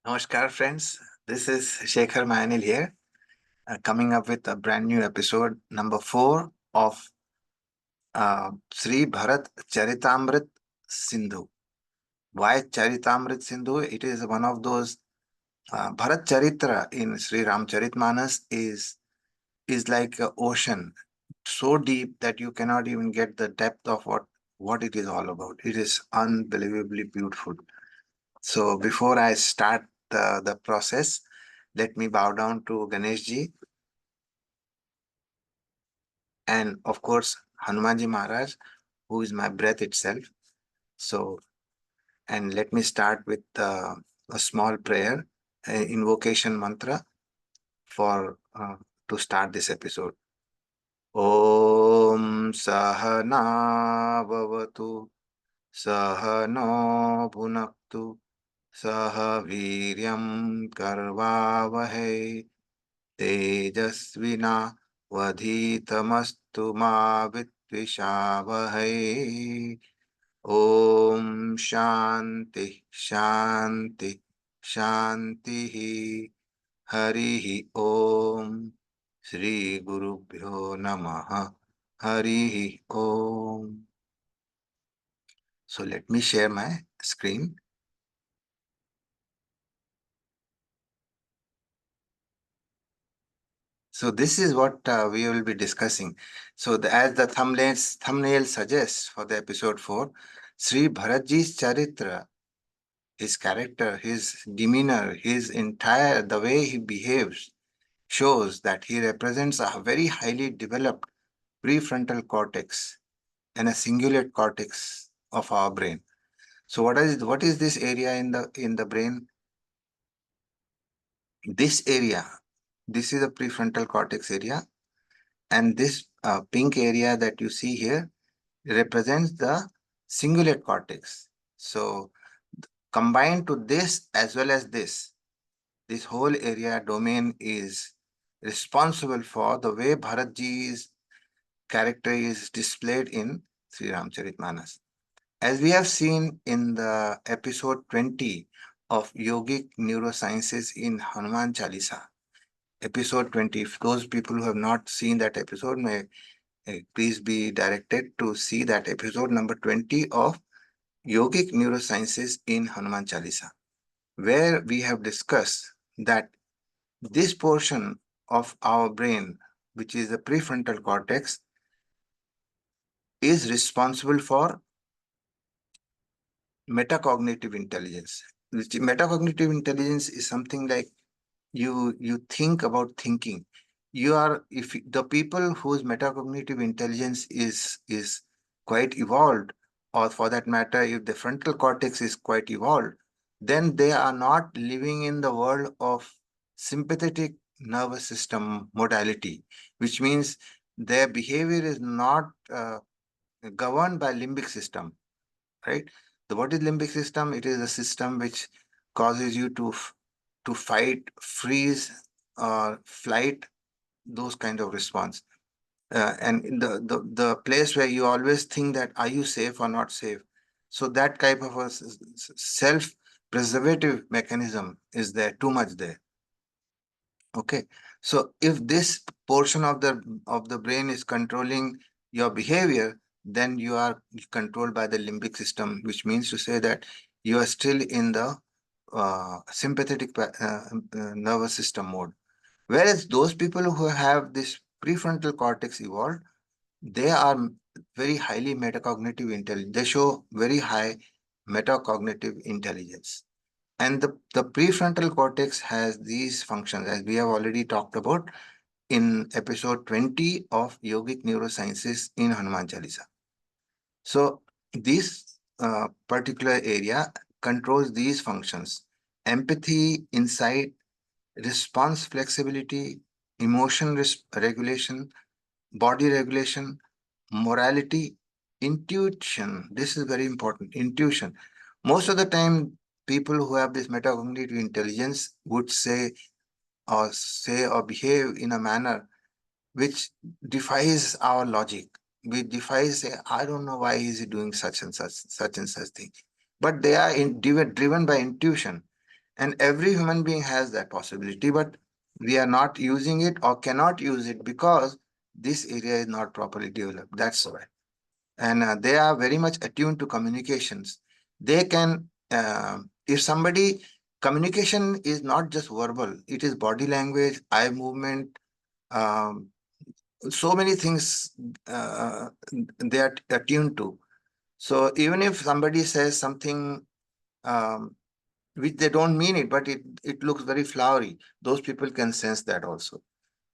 Namaskar, friends. This is Shekhar Mayanil here, coming up with a brand new episode, number 4 of Sri Bharat Charitamrit Sindhu. Why Charitamrit Sindhu? It is one of those Bharat Charitra in Sri Ram Charita Manas is like an ocean, so deep that you cannot even get the depth of what it is all about. It is unbelievably beautiful. So before I start the process, let me bow down to Ganesh ji and of course Hanumanji Maharaj, who is my breath itself. So, and let me start with a small prayer, invocation mantra for to start this episode. Om Sahana Bhavatu Sahano Bhunaktu Saha Viryam Karvavahe Tejasvina Vadhitamastu Ma Vitvishavahai. Om Shanti Shanti Shanti Harihi Om Sri Gurubhyo Namaha Harihi Om. So let me share my screen. So this is what we will be discussing. So as the thumbnail suggests for the episode 4, Sri Bharat Ji's Charitra, his character, his demeanor, his entire, the way he behaves, shows that he represents a very highly developed prefrontal cortex and a cingulate cortex of our brain. So what is this area in the brain? This area, this is the prefrontal cortex area, and this pink area that you see here represents the cingulate cortex. So combined to this as well as this whole area domain is responsible for the way Bharat Ji's character is displayed in Sri Ram Charita Manas. As we have seen in the episode 20 of Yogic Neurosciences in Hanuman Chalisa, episode 20, if those people who have not seen that episode may please be directed to see that episode number 20 of Yogic Neurosciences in Hanuman Chalisa, where we have discussed that this portion of our brain, which is the prefrontal cortex, is responsible for metacognitive intelligence. Metacognitive intelligence is something like you think about thinking. You are, if the people whose metacognitive intelligence is quite evolved, or for that matter if the frontal cortex is quite evolved, then they are not living in the world of sympathetic nervous system modality, which means their behavior is not governed by limbic system, right? So what is limbic system? It is a system which causes you to fight, freeze, or flight, those kind of response. And in the place where you always think that are you safe or not safe. So that type of a self-preservative mechanism is there, too much there. Okay. So if this portion of the brain is controlling your behavior, then you are controlled by the limbic system, which means to say that you are still in the sympathetic nervous system mode. Whereas those people who have this prefrontal cortex evolved, they are very highly metacognitive intelligent. They show very high metacognitive intelligence. And the prefrontal cortex has these functions, as we have already talked about in episode 20 of Yogic Neurosciences in Hanuman Chalisa. So this particular area controls these functions: empathy, insight, response flexibility, emotion regulation, body regulation, morality, intuition. This is very important. Intuition. Most of the time, people who have this metacognitive intelligence would say or behave in a manner which defies our logic. We defies, say, I don't know why is he doing such and such thing. But they are driven by intuition. And every human being has that possibility, but we are not using it or cannot use it because this area is not properly developed. That's why. And they are very much attuned to communications. They can, if somebody, communication is not just verbal, it is body language, eye movement, um, so many things they are attuned to. So even if somebody says something um, which they don't mean it, but it looks very flowery, those people can sense that also.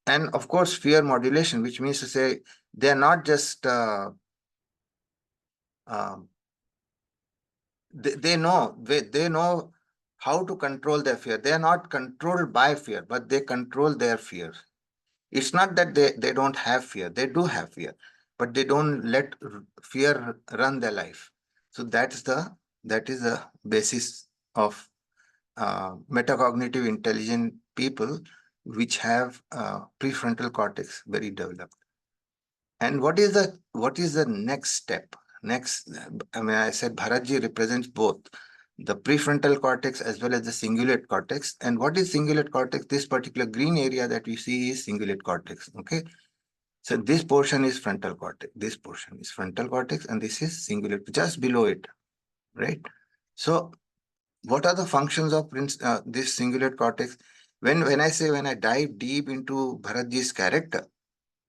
And of course, fear modulation, which means to say they are not just um, they know how to control their fear. They are not controlled by fear, but they control their fear. It's not that they don't have fear. They do have fear, but they don't let fear run their life. So that is the basis of metacognitive intelligent people which have prefrontal cortex very developed. And what is the next step? Next, I mean, I said Bharatji represents both the prefrontal cortex as well as the cingulate cortex. And what is cingulate cortex? This particular green area that we see is cingulate cortex. Okay. So this portion is frontal cortex. This portion is frontal cortex, and this is cingulate, just below it, right? So what are the functions of this cingulate cortex? When I dive deep into Bharatji's character,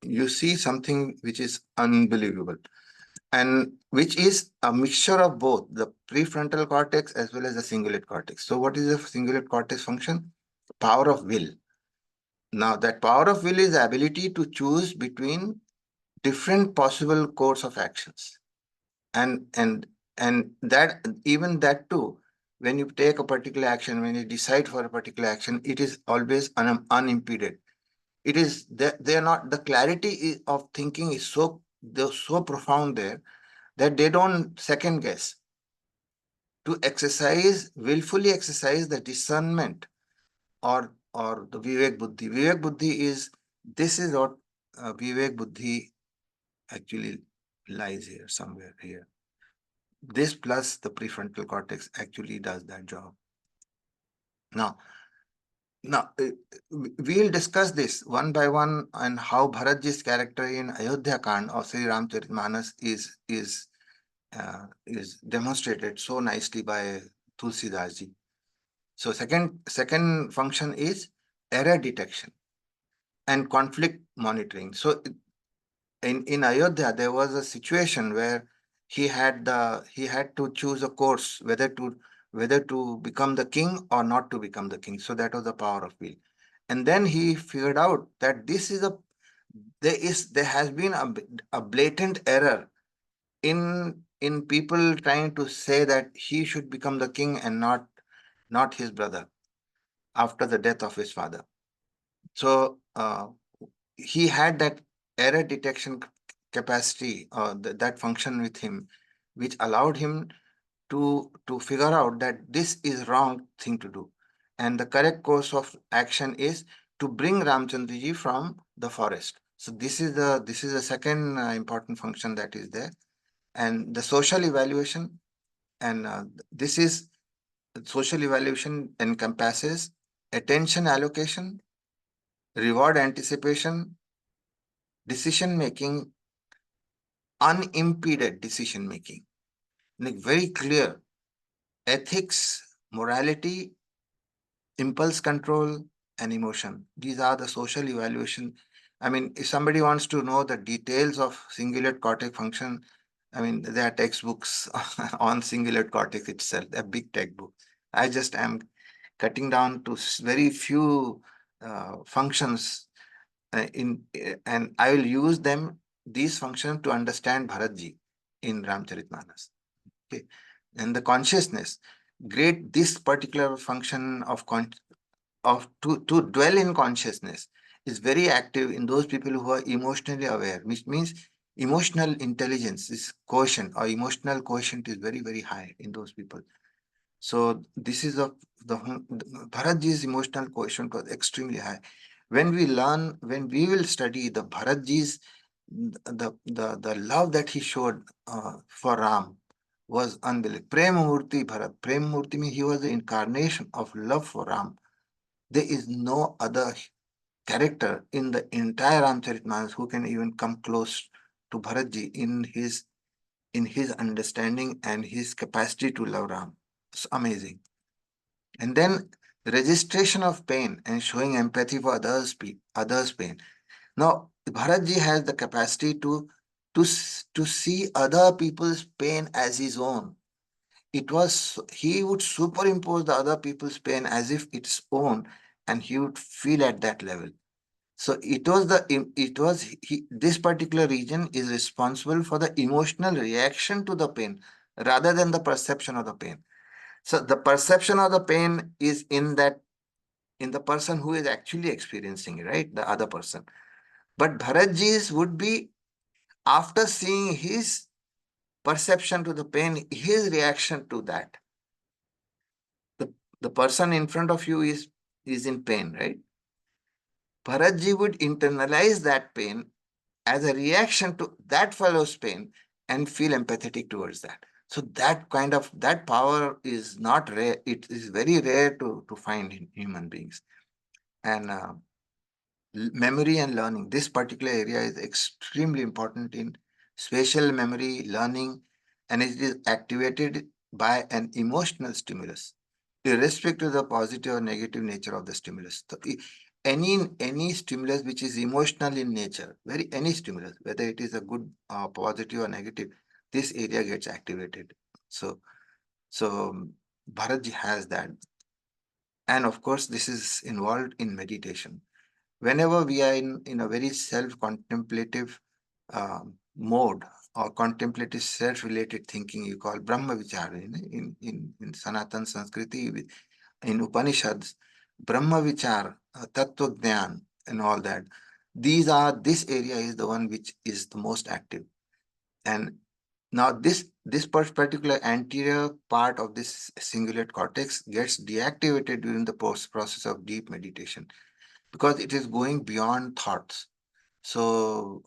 you see something which is unbelievable, and which is a mixture of both the prefrontal cortex as well as the cingulate cortex. So what is the cingulate cortex function? Power of will. Now that power of will is the ability to choose between different possible course of actions. And that, even that too, when you take a particular action, when you decide for a particular action, it is always unimpeded. It is that they are not, the clarity of thinking is they're so profound there that they don't second guess. To exercise, willfully exercise the discernment or the Vivek Buddhi. Vivek Buddhi is, this is what Vivek Buddhi actually lies here, somewhere here. This plus the prefrontal cortex actually does that job. Now, we'll discuss this one by one, and how Bharatji's character in Ayodyhakand of Sri Ram Charita Manas is demonstrated so nicely by Tulsidas ji. So second function is error detection and conflict monitoring. So in Ayodhya, there was a situation where he had to choose a course, whether to become the king or not to become the king. So that was the power of will. And then he figured out that there has been a blatant error in people trying to say that he should become the king and not his brother after the death of his father. So he had that error detection capacity, that function with him, which allowed him to figure out that this is wrong thing to do, and the correct course of action is to bring Ramchandra ji from the forest. So this is the second important function that is there. And the social evaluation, and this is social evaluation encompasses attention allocation, reward anticipation, decision making, unimpeded decision making, like very clear ethics, morality, impulse control, and emotion. These are the social evaluation. I mean, if somebody wants to know the details of cingulate cortex function, I mean, there are textbooks on cingulate cortex itself, a big textbook. I just am cutting down to very few functions and I will use these functions to understand Bharatji in Ramcharitmanas. Okay, and the consciousness, great, this particular function of to dwell in consciousness is very active in those people who are emotionally aware, which means emotional intelligence is quotient, or emotional quotient is very high in those people. So this is the Bharatji's emotional quotient was extremely high. When we will study the Bharatji's the love that he showed for Ram, was unbelievable. Prema Murti Bharat. Prema Murti means he was the incarnation of love for Ram. There is no other character in the entire Ram Charit Manas who can even come close to Bharat Ji in his understanding and his capacity to love Ram. It's amazing. And then registration of pain and showing empathy for others' pain. Now, Bharat Ji has the capacity to see other people's pain as his own. He would superimpose the other people's pain as if it's own, and he would feel at that level. So this particular region is responsible for the emotional reaction to the pain rather than the perception of the pain. So the perception of the pain is in the person who is actually experiencing it, right? The other person. But Bharatji's would be after seeing his perception to the pain, his reaction to that. The person in front of you is in pain, right? Bharatji would internalize that pain as a reaction to that fellow's pain and feel empathetic towards that. So that power is not rare. It is very rare to find in human beings. And memory and learning. This particular area is extremely important in spatial memory, learning, and it is activated by an emotional stimulus, irrespective of the positive or negative nature of the stimulus. So, any stimulus which is emotional in nature, any stimulus, whether it is a good, positive or negative, this area gets activated. So Bharatji has that, and of course, this is involved in meditation. Whenever we are in a very self-contemplative mode or contemplative self-related thinking, you call Brahma Vichar. In Sanatan Sanskriti, in Upanishads, Brahma Vichar, Tattva Jnana, and all that. This area is the one which is the most active. And now this particular anterior part of this cingulate cortex gets deactivated during the process of deep meditation, because it is going beyond thoughts. So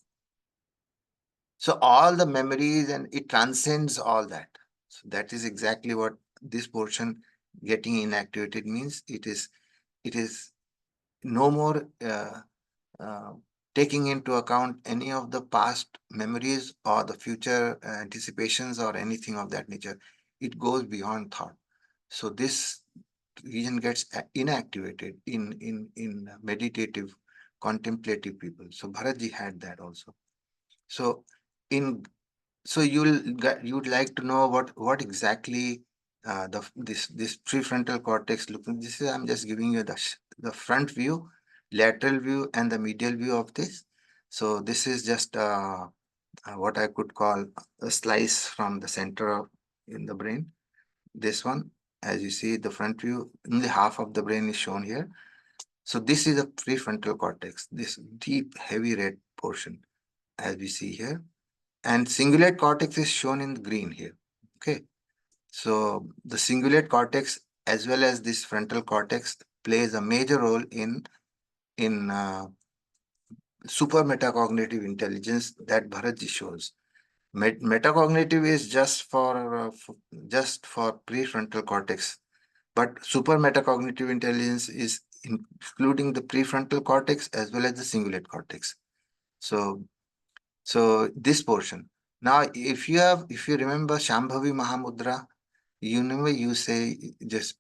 all the memories, and it transcends all that. So that is exactly what this portion getting inactivated means. It is no more taking into account any of the past memories or the future anticipations or anything of that nature. It goes beyond thought. So this region gets inactivated in meditative, contemplative people. So Bharatji had that also. So in so you'd like to know what exactly this prefrontal cortex looking. This is I'm just giving you the front view, lateral view, and the medial view of this. So this is just what I could call a slice from the center of in the brain. This one, as you see, the front view, only half of the brain is shown here. So this is a prefrontal cortex, this deep, heavy red portion, as we see here. And cingulate cortex is shown in green here. Okay. So the cingulate cortex as well as this frontal cortex plays a major role in super metacognitive intelligence that Bharatji shows. Metacognitive is just for prefrontal cortex, but super metacognitive intelligence is including the prefrontal cortex as well as the cingulate cortex. So this portion. Now, if you remember Shambhavi Mahamudra, you say just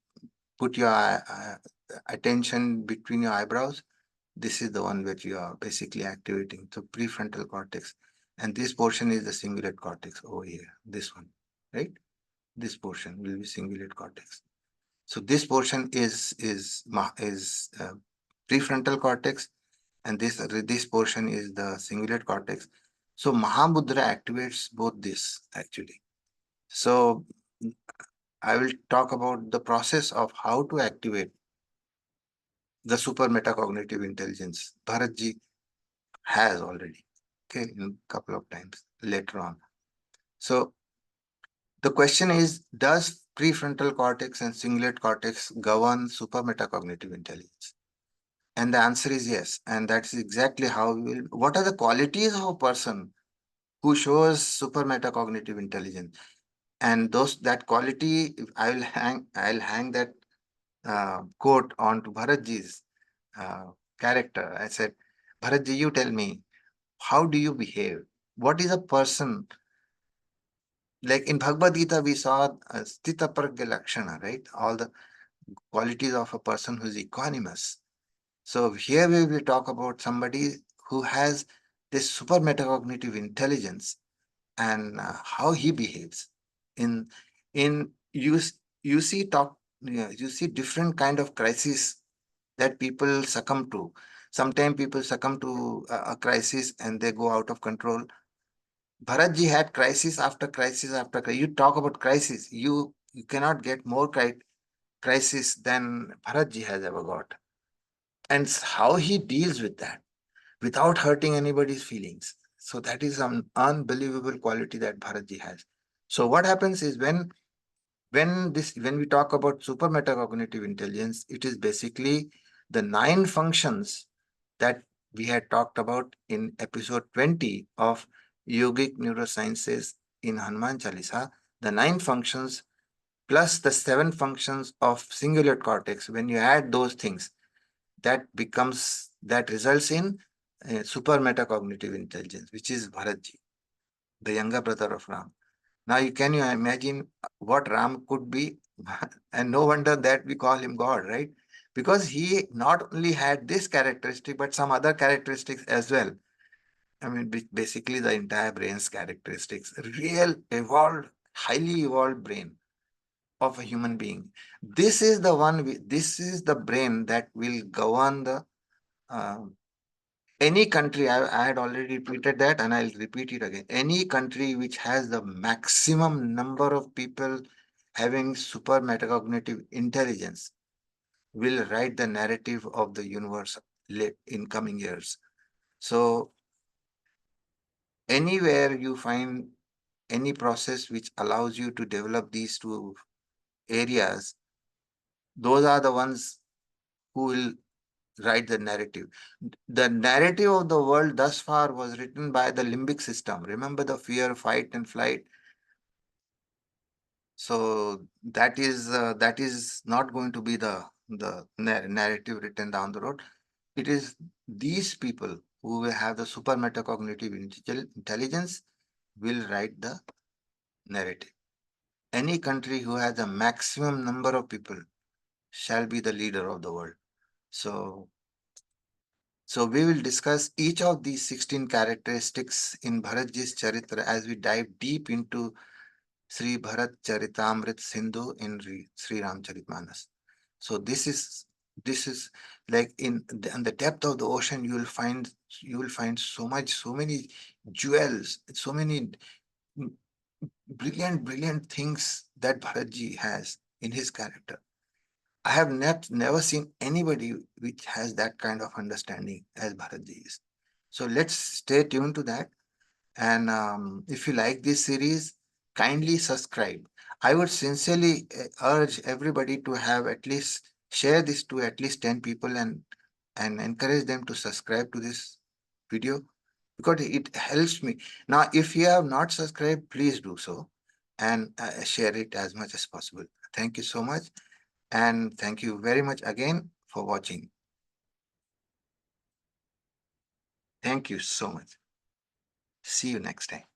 put your attention between your eyebrows. This is the one that you are basically activating. So prefrontal cortex, and this portion is the cingulate cortex over here. This one, right? This portion will be cingulate cortex. So this portion is prefrontal cortex, and this portion is the cingulate cortex. So Mahamudra activates both this actually. So I will talk about the process of how to activate the super metacognitive intelligence. Bharatji has already, okay, in a couple of times later on. So the question is, does prefrontal cortex and cingulate cortex govern super metacognitive intelligence? And the answer is yes. And that's exactly how we will. What are the qualities of a person who shows super metacognitive intelligence? And that quality, I'll hang that quote onto Bharat Ji's character. I said, Bharat Ji, you tell me, how do you behave? What is a person? Like in Bhagavad Gita, we saw Sthita Pragya Lakshana, right? All the qualities of a person who is equanimous. So here we will talk about somebody who has this super metacognitive intelligence, and how he behaves. In you see you see different kind of crises that people succumb to. Sometimes people succumb to a crisis and they go out of control. Bharat ji had crisis after crisis after crisis. You talk about crisis, you cannot get more crisis than Bharat ji has ever got. And how he deals with that without hurting anybody's feelings. So that is an unbelievable quality that Bharat ji has. So what happens is when we talk about super metacognitive intelligence, it is basically the 9 functions that we had talked about in episode 20 of Yogic Neurosciences in Hanuman Chalisa. The 9 functions plus the 7 functions of cingulate cortex. When you add those things, that results in super metacognitive intelligence, which is Bharat Ji, the younger brother of Ram. Now can you imagine what Ram could be? And no wonder that we call him God, right? Because he not only had this characteristic, but some other characteristics as well. I mean, basically the entire brain's characteristics, real evolved, highly evolved brain of a human being. This is the this is the brain that will govern the uh, any country. I had already repeated that and I'll repeat it again. Any country which has the maximum number of people having super metacognitive intelligence will write the narrative of the universe in coming years. So anywhere you find any process which allows you to develop these 2 areas, those are the ones who will write the narrative. The narrative of the world thus far was written by the limbic system. Remember the fear, fight, and flight. So that is not going to be the narrative written down the road. It is these people who will have the super metacognitive intelligence will write the narrative. Any country who has a maximum number of people shall be the leader of the world. So we will discuss each of these 16 characteristics in Bharatji's Charitra as we dive deep into Sri Bharat Charitamrit Sindhu in Sri Ram Charita Manas. So this is like in the depth of the ocean, you will find so many jewels, so many brilliant things that Bharatji has in his character. I have never seen anybody which has that kind of understanding as Bharatji is. So let's stay tuned to that. And if you like this series, kindly subscribe. I would sincerely urge everybody to have at least share this to at least 10 people and encourage them to subscribe to this video because it helps me. Now, if you have not subscribed, please do so and share it as much as possible. Thank you so much. And thank you very much again for watching. Thank you so much. See you next time.